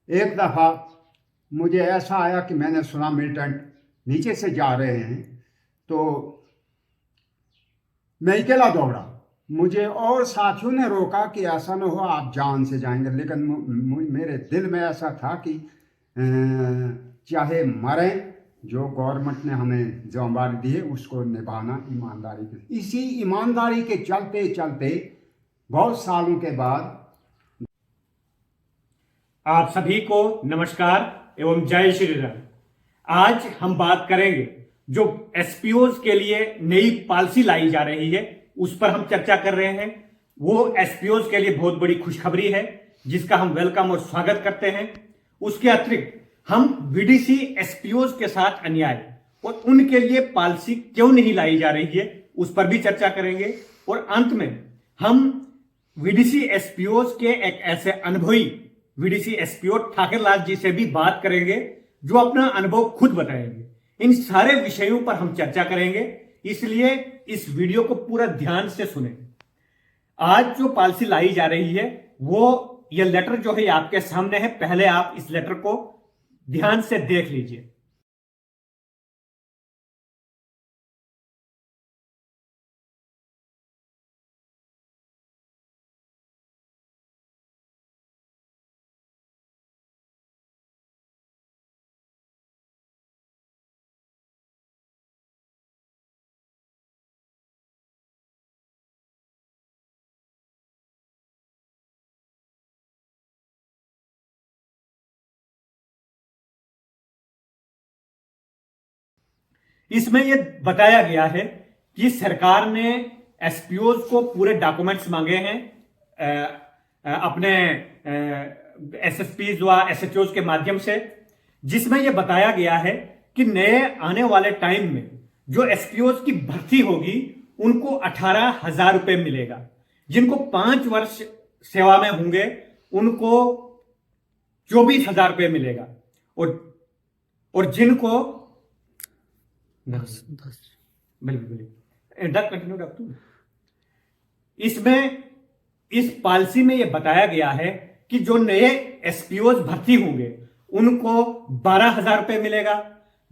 एक दफ़ा मुझे ऐसा आया कि मैंने सुना मिलिटेंट नीचे से जा रहे हैं, तो मैं अकेला दौड़ा। मुझे और साथियों ने रोका कि ऐसा ना हो आप जान से जाएंगे, लेकिन मेरे दिल में ऐसा था कि चाहे मरें, जो गवर्नमेंट ने हमें जिम्मेदारी दी है उसको निभाना ईमानदारी के। इसी ईमानदारी के चलते चलते बहुत सालों के बाद आप सभी को नमस्कार एवं जय श्री राम। आज हम बात करेंगे जो एसपीओज के लिए नई पॉलिसी लाई जा रही है उस पर हम चर्चा कर रहे हैं। वो एसपीओज के लिए बहुत बड़ी खुशखबरी है जिसका हम वेलकम और स्वागत करते हैं। उसके अतिरिक्त हम वीडीसी एसपीओज के साथ अन्याय और उनके लिए पॉलिसी क्यों नहीं लाई जा रही है उस पर भी चर्चा करेंगे। और अंत में हम वीडीसी एसपीओज के एक ऐसे अनुभवी वीडीसी एसपीओ ठाकर लाल जी से भी बात करेंगे जो अपना अनुभव खुद बताएंगे। इन सारे विषयों पर हम चर्चा करेंगे, इसलिए इस वीडियो को पूरा ध्यान से सुने। आज जो पॉलिसी लाई जा रही है वो ये लेटर जो है आपके सामने है। पहले आप इस लेटर को ध्यान से देख लीजिए। इसमें यह बताया गया है कि सरकार ने एसपीओज को पूरे डॉक्यूमेंट्स मांगे हैं अपने एसएसपीज व एसएचओज के माध्यम से, जिसमें यह बताया गया है कि नए आने वाले टाइम में जो एसपीओज की भर्ती होगी उनको 18,000 रुपए मिलेगा। जिनको 5 वर्ष सेवा में होंगे उनको 24,000 रुपए मिलेगा और जिनको 10 बिल्कुल कंटिन्यू रखूं। इसमें इस पॉलिसी में यह बताया गया है कि जो नए एसपीओज भर्ती होंगे उनको 12,000 रुपए मिलेगा।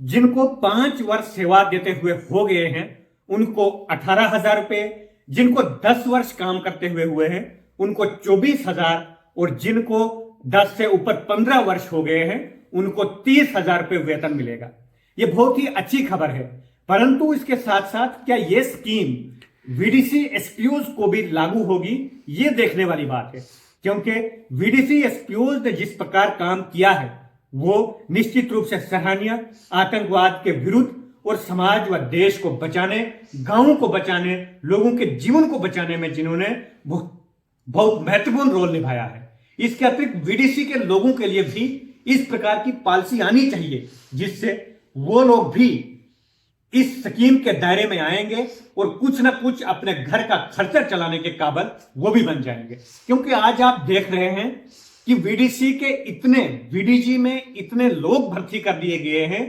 जिनको 5 वर्ष सेवा देते हुए हो गए हैं उनको 18,000 रुपए, जिनको 10 वर्ष काम करते हुए हैं उनको 24,000 और जिनको 10 से ऊपर 15 वर्ष हो गए हैं उनको 30,000 रुपए वेतन मिलेगा। यह बहुत ही अच्छी खबर है, परंतु इसके साथ साथ क्या यह स्कीम वीडीसी एसपीओज को भी लागू होगी, यह देखने वाली बात है। क्योंकि वीडीसी एसपीओज ने जिस प्रकार काम किया है वो निश्चित रूप से सराहनीय, आतंकवाद के विरुद्ध और समाज व देश को बचाने, गांवों को बचाने, लोगों के जीवन को बचाने में जिन्होंने बहुत महत्वपूर्ण रोल निभाया है। इसके अतिरिक्त वीडीसी के लोगों के लिए भी इस प्रकार की पॉलिसी आनी चाहिए जिससे वो लोग भी इस स्कीम के दायरे में आएंगे और कुछ ना कुछ अपने घर का खर्चा चलाने के काबिल वो भी बन जाएंगे। क्योंकि आज आप देख रहे हैं कि वीडीसी के वीडीजी में इतने लोग भर्ती कर दिए गए हैं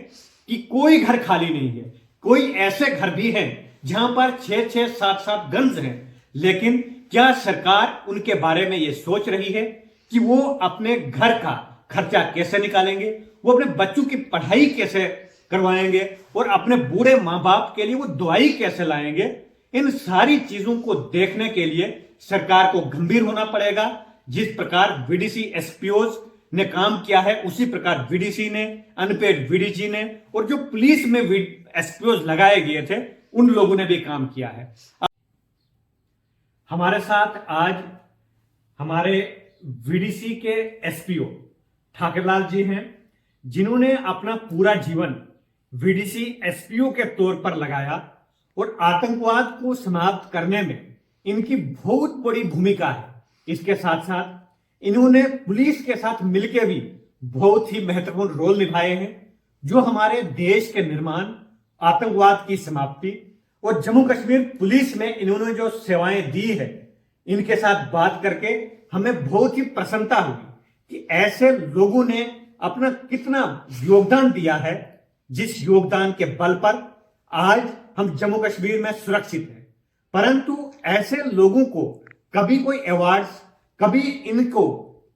कि कोई घर खाली नहीं है। कोई ऐसे घर भी हैं जहां पर 6-6, 7-7 गन्स हैं, लेकिन क्या सरकार उनके बारे में यह सोच रही है कि वो अपने घर का खर्चा कैसे निकालेंगे, वो अपने बच्चों की पढ़ाई कैसे करवाएंगे और अपने बूढ़े मां बाप के लिए वो दवाई कैसे लाएंगे? इन सारी चीजों को देखने के लिए सरकार को गंभीर होना पड़ेगा। जिस प्रकार वीडीसी एसपीओज ने काम किया है उसी प्रकार वीडीसी ने, अनपेड वीडीजी ने और जो पुलिस में एसपीओज लगाए गए थे उन लोगों ने भी काम किया है। हमारे साथ आज हमारे वीडीसी के एसपीओ ठाकरलाल जी हैं, जिन्होंने अपना पूरा जीवन वीडीसी एसपीओ के तौर पर लगाया और आतंकवाद को समाप्त करने में इनकी बहुत बड़ी भूमिका है। इसके साथ साथ इन्होंने पुलिस के साथ मिलकर भी बहुत ही महत्वपूर्ण रोल निभाए हैं, जो हमारे देश के निर्माण, आतंकवाद की समाप्ति और जम्मू कश्मीर पुलिस में इन्होंने जो सेवाएं दी है, इनके साथ बात करके हमें बहुत ही प्रसन्नता हुई कि ऐसे लोगों ने अपना कितना योगदान दिया है, जिस योगदान के बल पर आज हम जम्मू कश्मीर में सुरक्षित हैं। परंतु ऐसे लोगों को कभी कोई अवार्ड्स, कभी इनको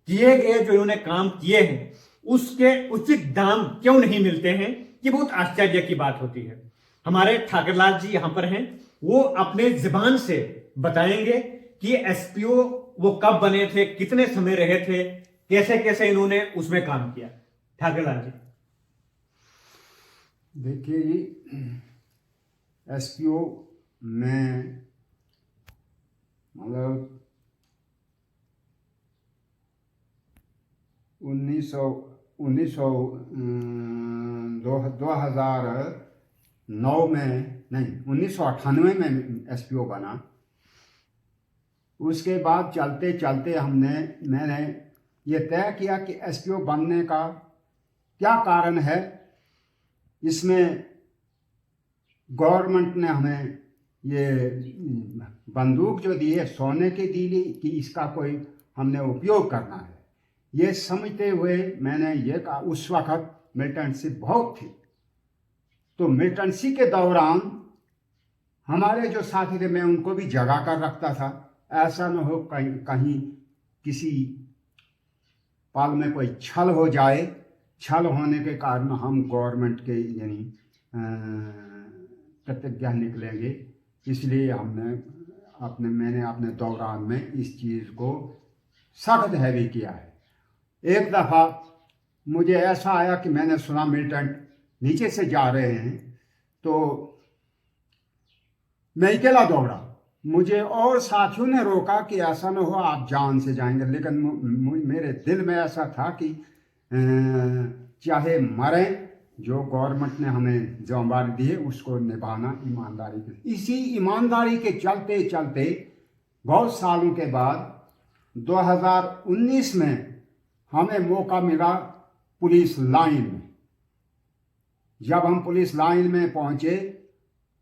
किए गए जो इन्होंने काम किए हैं उसके उचित दाम क्यों नहीं मिलते हैं, ये बहुत आश्चर्य की बात होती है। हमारे ठाकरलाल जी यहां पर हैं, वो अपने जुबान से बताएंगे कि एसपीओ वो कब बने थे, कितने समय रहे थे, कैसे कैसे इन्होंने उसमें काम किया। ठाकरलाल जी। देखिए जी, एसपीओ में मतलब 2009 में नहीं, 1998 में एसपीओ बना। उसके बाद चलते चलते मैंने ये तय किया कि एसपीओ बनने का क्या कारण है। इसमें गवर्नमेंट ने हमें ये बंदूक जो दी है सोने की दी कि इसका कोई हमने उपयोग करना है, ये समझते हुए मैंने ये कहा। उस वक्त मिलिटेंसी बहुत थी, तो मिलिटेंसी के दौरान हमारे जो साथी थे मैं उनको भी जगा कर रखता था, ऐसा न हो कहीं किसी पल में कोई छल हो जाए। छल होने के कारण हम गवर्नमेंट के यानी प्रतिज्ञा निकलेंगे। इसलिए मैंने अपने दौरान में इस चीज़ को सख्त हैवी किया है। एक दफ़ा मुझे ऐसा आया कि मैंने सुना मिलिटेंट नीचे से जा रहे हैं, तो मैं अकेला दौड़ा। मुझे और साथियों ने रोका कि ऐसा न हो आप जान से जाएंगे, लेकिन मेरे दिल में ऐसा था कि चाहे मरें, जो गवर्नमेंट ने हमें जिम्मेदारी दी है उसको निभाना ईमानदारी के। इसी ईमानदारी के चलते चलते बहुत सालों के बाद 2019 में हमें मौका मिला पुलिस लाइन में। जब हम पुलिस लाइन में पहुंचे,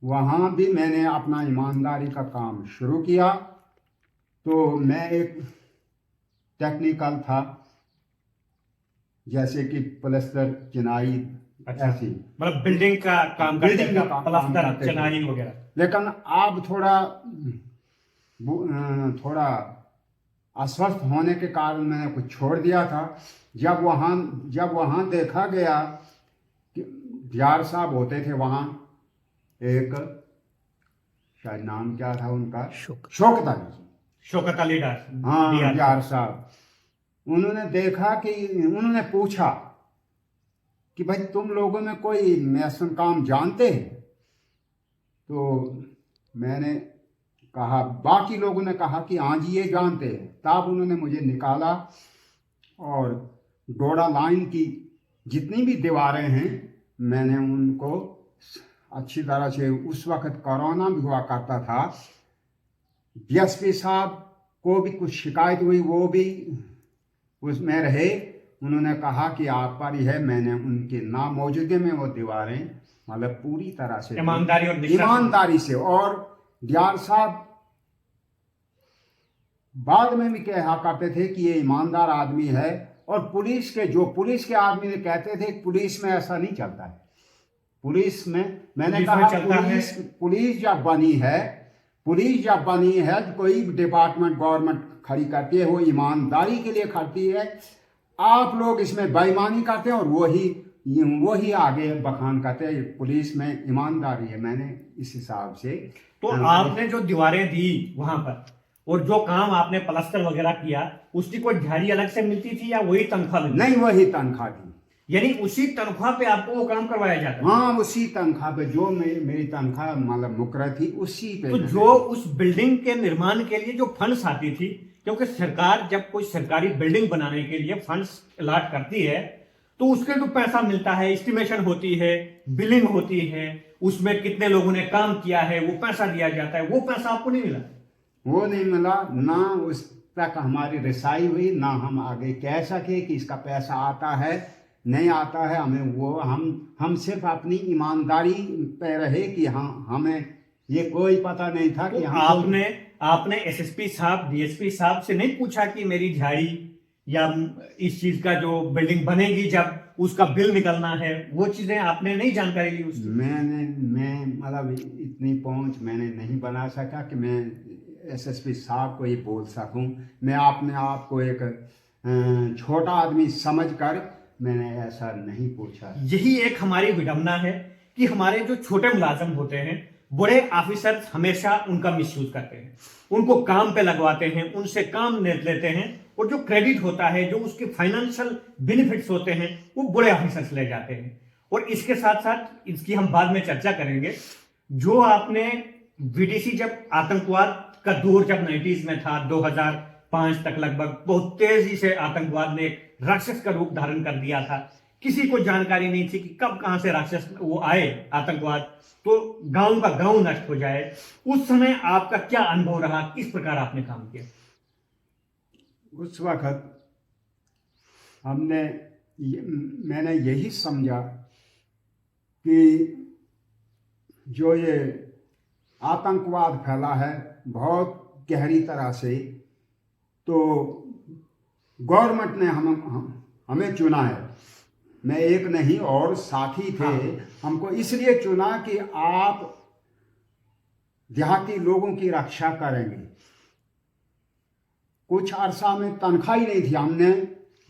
वहाँ भी मैंने अपना ईमानदारी का काम शुरू किया। तो मैं एक टेक्निकल था, जैसे कि प्लास्टर, चिनाई, अच्छा, ऐसी मतलब बिल्डिंग का काम करते बिल्डिंग थे, का काम प्लास्टर, करते थे। चिनाई वगैरह। लेकिन अब थोड़ा अस्वस्थ होने के कारण मैंने कुछ छोड़ दिया था। जब वहाँ देखा गया कि यार साहब होते थे वहाँ, एक शायद नाम क्या था उनका, शौकत अली। शौकत अली डार। हाँ, यार साहब। उन्होंने पूछा कि भाई तुम लोगों में कोई मैसन काम जानते हैं? तो मैंने कहा, बाकी लोगों ने कहा कि हाँ जी ये जानते हैं। तब उन्होंने मुझे निकाला और डोडा लाइन की जितनी भी दीवारें हैं मैंने उनको अच्छी तरह से, उस वक्त कोरोना भी हुआ करता था, डीएसपी साहब को भी कुछ शिकायत हुई, वो भी उसमें रहे। उन्होंने कहा कि आप पर ही है। मैंने उनके नामौजूदगी में वो दीवारें मतलब पूरी तरह से ईमानदारी से। और डियार साहब बाद में भी कहा करते थे कि ये ईमानदार आदमी है। और पुलिस के आदमी ने कहते थे पुलिस में ऐसा नहीं चलता है। पुलिस में मैंने कहा पुलिस जब बनी है कोई डिपार्टमेंट गवर्नमेंट खड़ी करती है, वो ईमानदारी के लिए खड़ती है। आप लोग इसमें बेईमानी करते हैं और वही आगे बखान करते हैं पुलिस में ईमानदारी है। मैंने इस हिसाब से तो आपने जो दीवारें दी वहां पर और जो काम आपने प्लास्टर वगैरह किया, उसकी कोई दिहाड़ी अलग से मिलती थी या वही तनख्वाह? नहीं, वही तनख्वाह थी। यानी उसी तनख्वाह पे आपको वो काम करवाया जाता? हाँ, उसी तनख्वाह पे, जो मेरी तनख्वाह मतलब मुकर्रर थी उसी पे। तो जो उस बिल्डिंग के निर्माण के लिए जो फंड्स आती थी, क्योंकि सरकार जब कोई सरकारी बिल्डिंग बनाने के लिए फंड्स अलॉट करती है तो उसके जो पैसा मिलता है, एस्टिमेशन होती है, बिलिंग होती है, उसमें कितने लोगों ने काम किया है वो पैसा दिया जाता है। वो पैसा आपको नहीं मिला? वो नहीं मिला, ना उस तक हमारी रिसाई हुई, ना हम आगे कह सके कि इसका पैसा आता है नहीं आता है। हम सिर्फ अपनी ईमानदारी पे रहे कि हाँ, हमें ये कोई पता नहीं था कि आपने एसएसपी साहब, डीएसपी साहब से नहीं पूछा कि मेरी दिहाड़ी या इस चीज का जो बिल्डिंग बनेगी जब उसका बिल निकलना है, वो चीजें आपने नहीं जानकारी ली उसकी? मैं मतलब इतनी पहुंच मैंने नहीं बना सका कि मैं एसएसपी साहब को ये बोल सकूं। मैं अपने आप को एक छोटा आदमी समझकर मैंने ऐसा नहीं पूछा। यही एक हमारी विडंबना है कि हमारे जो छोटे मुलाजम होते हैं, बड़े ऑफिसर हमेशा उनका मिसयूज करते हैं, उनको काम पे लगवाते हैं, उनसे काम लेते हैं, और जो क्रेडिट होता है, जो उसके फाइनेंशियल बेनिफिट्स होते हैं, वो बड़े ऑफिसर्स ले जाते हैं। और इसके साथ साथ इसकी हम बाद में चर्चा करेंगे। जो आपने वीडीसी, जब आतंकवाद का दौर जब 90s में था, 2005 तक लगभग, बहुत तेजी से आतंकवाद ने एक राक्षस का रूप धारण कर दिया था। किसी को जानकारी नहीं थी कि कब कहां से राक्षस वो आए आतंकवाद, तो गांव का गांव नष्ट हो जाए। उस समय आपका क्या अनुभव रहा, किस प्रकार आपने काम किया? उस वक्त मैंने यही समझा कि जो ये आतंकवाद फैला है बहुत गहरी तरह से, तो गवर्नमेंट ने हमें चुना है। मैं एक नहीं और साथी थे। हमको इसलिए चुना कि आप देहाती लोगों की रक्षा करेंगे। कुछ अरसा में तनख्वाह ही नहीं थी। हमने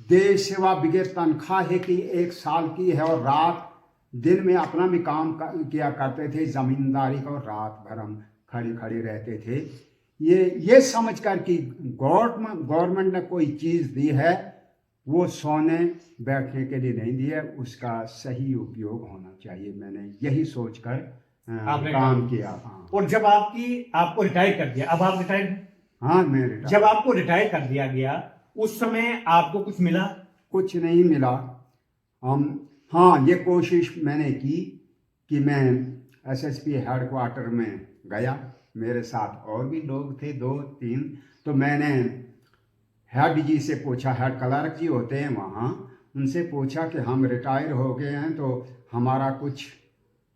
देश सेवा बगैर तनख्वाह है कि 1 साल की है, और रात दिन में अपना भी काम किया करते थे, जमींदारी का, और रात भर हम खड़े रहते थे। ये समझकर कि गवर्नमेंट ने कोई चीज़ दी है, वो सोने बैठने के लिए नहीं दी है, उसका सही उपयोग होना चाहिए। मैंने यही सोचकर काम किया। हाँ। और जब आपको रिटायर कर दिया, अब आप रिटायर हैं? हाँ, मैं रिटायर। जब आपको रिटायर कर दिया गया, उस समय आपको कुछ मिला? कुछ नहीं मिला। हाँ, ये कोशिश मैंने की कि मैं एसएसपी हेडक्वार्टर में गया। मेरे साथ और भी लोग थे, 2-3। तो मैंने हेड जी से पूछा, हेड क्लर्क जी होते हैं वहाँ, उनसे पूछा कि हम रिटायर हो गए हैं तो हमारा कुछ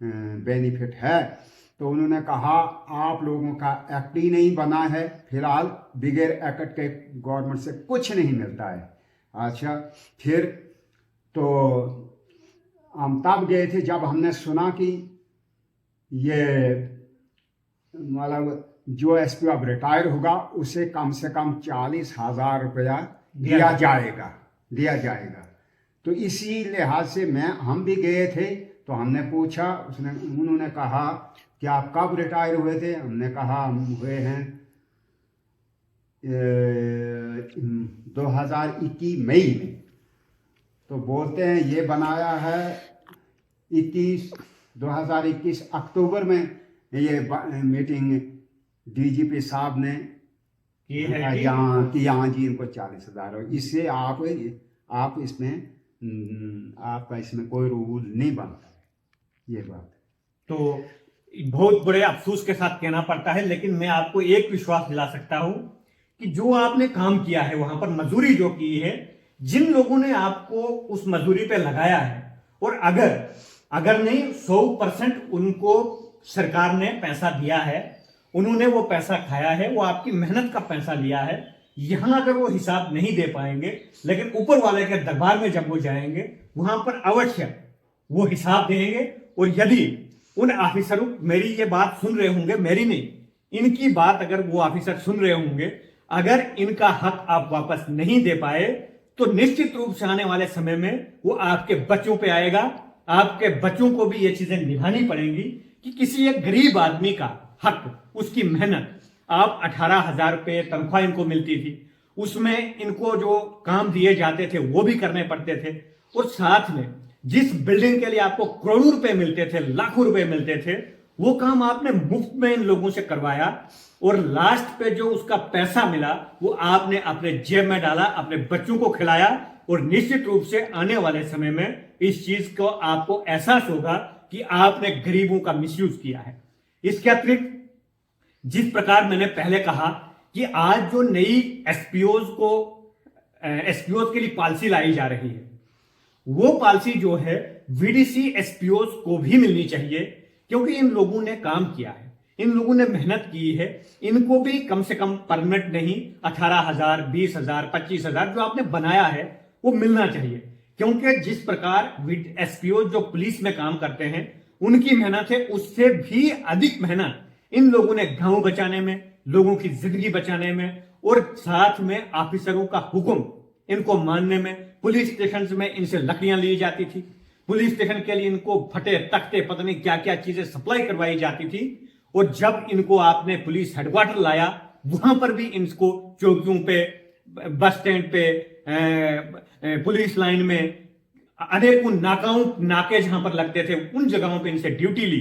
बेनिफिट है? तो उन्होंने कहा आप लोगों का एक्ट ही नहीं बना है, फिलहाल बगैर एक्ट के गवर्नमेंट से कुछ नहीं मिलता है। अच्छा, फिर तो हम तब गए थे जब हमने सुना कि ये मतलब जो एसपी अब रिटायर होगा उसे कम से कम 40,000 रुपया दिया जाएगा। तो इसी लिहाज से हम भी गए थे। तो हमने पूछा, उन्होंने कहा कि आप कब रिटायर हुए थे? हमने कहा हम हुए हैं 2021 मई में। तो बोलते हैं ये बनाया है 2021 अक्टूबर में ये मीटिंग डीजीपी साहब ने यहाँ जी इनको 40,000। इससे आप इसमें आपका इसमें कोई रूल नहीं बनता है। ये बात तो बहुत बड़े अफसोस के साथ कहना पड़ता है, लेकिन मैं आपको एक विश्वास दिला सकता हूं कि जो आपने काम किया है, वहां पर मजदूरी जो की है, जिन लोगों ने आपको उस मजदूरी पे लगाया है, और अगर नहीं 100% उनको सरकार ने पैसा दिया है, उन्होंने वो पैसा खाया है, वो आपकी मेहनत का पैसा लिया है। यहां अगर वो हिसाब नहीं दे पाएंगे, लेकिन ऊपर वाले के दरबार में जब वो जाएंगे, वहां पर अवश्य वो हिसाब देंगे। और यदि उन ऑफिसरों, मेरी ये बात सुन रहे होंगे, मेरी नहीं, इनकी बात अगर वो ऑफिसर सुन रहे होंगे, अगर इनका हक आप वापस नहीं दे पाए, तो निश्चित रूप से आने वाले समय में वो आपके बच्चों पे आएगा। आपके बच्चों को भी ये चीजें निभानी पड़ेंगी कि किसी एक गरीब आदमी का हक, उसकी मेहनत, आप 18,000 रुपये तनख्वाह इनको मिलती थी, उसमें इनको जो काम दिए जाते थे वो भी करने पड़ते थे, और साथ में जिस बिल्डिंग के लिए आपको करोड़ों रुपए मिलते थे, लाखों रुपए मिलते थे, वो काम आपने मुफ्त में इन लोगों से करवाया, और लास्ट पे जो उसका पैसा मिला वो आपने अपने जेब में डाला, अपने बच्चों को खिलाया। और निश्चित रूप से आने वाले समय में इस चीज को आपको एहसास होगा कि आपने गरीबों का मिसयूज किया है। इसके अतिरिक्त जिस प्रकार मैंने पहले कहा कि आज जो नई एसपीओज के लिए पॉलिसी लाई जा रही है, वो पॉलिसी जो है वीडीसी एसपीओज को भी मिलनी चाहिए, क्योंकि इन लोगों ने काम किया है, इन लोगों ने मेहनत की है। इनको भी कम से कम परमानेंट नहीं 18,000, 20,000, 25,000 जो आपने बनाया है वो मिलना चाहिए। क्योंकि जिस प्रकार एसपीओ जो पुलिस में काम करते हैं, उनकी मेहनत है, उससे भी अधिक मेहनत इन लोगों ने गांव बचाने में, लोगों की जिंदगी बचाने में, और साथ में ऑफिसरों का हुक्म इनको मानने में। पुलिस स्टेशन में इनसे लकड़ियां ली जाती थी, पुलिस स्टेशन के लिए इनको फटे तख्ते पता नहीं क्या क्या चीजें सप्लाई करवाई जाती थी। और जब इनको आपने पुलिस हेडक्वार्टर लाया, वहां पर भी इनको चौकियों पे, बस स्टैंड पे, पुलिस लाइन में, अनेकों नाके जहां पर लगते थे उन जगहों पे इनसे ड्यूटी ली।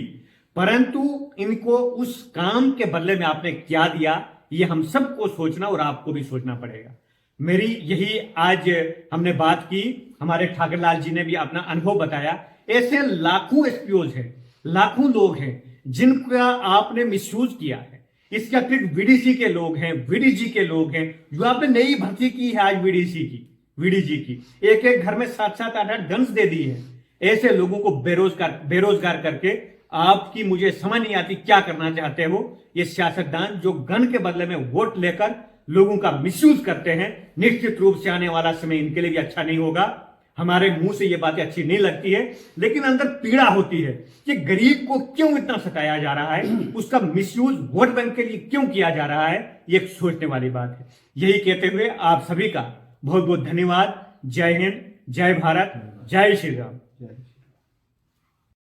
परंतु इनको उस काम के बदले में आपने क्या दिया, ये हम सबको सोचना और आपको भी सोचना पड़ेगा। मेरी यही आज हमने बात की, हमारे ठाकर लाल जी ने भी अपना अनुभव बताया। ऐसे लाखों एसपीओज हैं, लाखों लोग हैं जिनका आपने मिसयूज किया है। इसके अतिरिक्त वीडीसी के लोग हैं, वीडीजी के लोग हैं, जो आपने नई भर्ती की है आज वीडीजी की, एक एक घर में 7-7 8-8 गन्स दे दी है। ऐसे लोगों को बेरोजगार करके आपकी मुझे समझ नहीं आती क्या करना चाहते हो। ये सियासतदान जो गन के बदले में वोट लेकर लोगों का मिसयूज करते हैं, निश्चित रूप से आने वाला समय इनके लिए भी अच्छा नहीं होगा। हमारे मुंह से ये बातें अच्छी नहीं लगती है, लेकिन अंदर पीड़ा होती है कि गरीब को क्यों इतना सताया जा रहा है, उसका मिसयूज वोट बैंक के लिए क्यों किया जा रहा है। ये एक सोचने वाली बात है। यही कहते हुए आप सभी का बहुत बहुत धन्यवाद। जय हिंद, जय भारत, जय श्री राम।